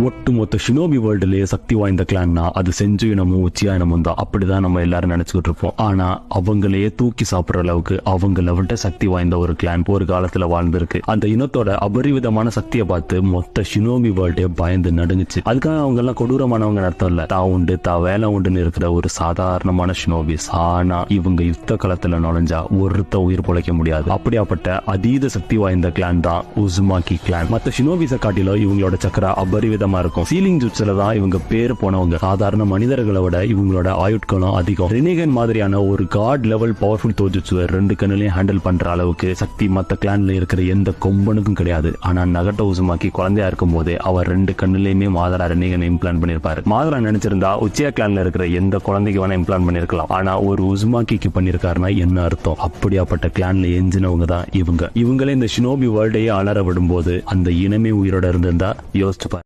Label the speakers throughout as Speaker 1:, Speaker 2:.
Speaker 1: ஒட்டுமொத்த ஷினோபி வேர்ல்டுலயே சக்தி வாய்ந்த கிளான்னா அது செஞ்சு இனமும் உச்சியா இனமும் தான். அப்படிதான் நம்ம எல்லாரும் நினைச்சுக்கிட்டு இருப்போம். ஆனா அவங்களையே தூக்கி சாப்பிடுற அளவுக்கு அவங்க லெவல்ட்ட சக்தி வாய்ந்த ஒரு கிளான் ஒரு காலத்துல வாழ்ந்திருக்கு. அந்த இனத்தோட அபரிவிதமான சக்தியை பார்த்து மொத்த ஷினோபி வேர்ல்டே பயந்து நடுங்குச்சு. அதுக்காக அவங்க எல்லாம் கொடூரமானவங்க அர்த்தம் இல்ல. தான் உண்டு தான் வேலை உண்டுன்னு இருக்கிற ஒரு சாதாரணமான ஷினோபிஸ். ஆனா இவங்க யுத்த களத்துல நுழைஞ்சா ஒருத்த உயிர் பொழைக்க முடியாது. அப்படியாப்பட்ட அதீத சக்தி வாய்ந்த கிளான் தான் உசுமாக்கி கிளான். மத்த ஷினோபிஸை காட்டிலும் இவங்களோட சக்கர அபரிவிதமா இருக்கும். சீலிங் ஜுட்ஸ்ல தான் இவங்க பேர் போனவங்க. சாதாரண மனிதர்களை விட இவங்களோட ஆயுட்களும் அதிகம். ரெனிகன் மாதிரியான ஒரு காட் லெவல் பவர்ஃபுல் தோஜுட்சுவை 2 கண்ணுலயும் ஹேண்டில் பண்ற அளவுக்கு சக்தி மத்த கிளான்ல இருக்கிற எந்த கொம்பனுக்கும் கிடையாது. ஆனா நகட்டோ உசுமாக்கி குழந்தையா இருக்கும் போதே அவர் 2 கண்ணுலயுமே மாதரா ரெனிகன் இம்ப்ளான் பண்ணிருப்பாரு. மாதரா நினைச்சிருந்தா உச்சியா கிளான்ல இருக்கிற எந்த குழந்தைக்கு வேணா இம்ப்ளான் பண்ணிருக்கலாம். ஆனா ஒரு உசுமாக்கிக்கு பண்ணிருக்காருன்னா என்ன அர்த்தம்? அப்படியாப்பட்ட கிளான்ல எஞ்சினவங்க தான் இவங்க. இவங்களே இந்த ஷினோபி வேர்ல்டையே அலற விடும்போது அந்த இனமே உயிரோட இருந்திருந்தா யோசிச்சு பாரு.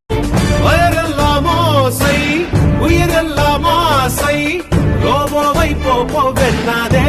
Speaker 2: உயிரெல்லாம் ஆசை ரோபோவை போகோ வெல்லாதே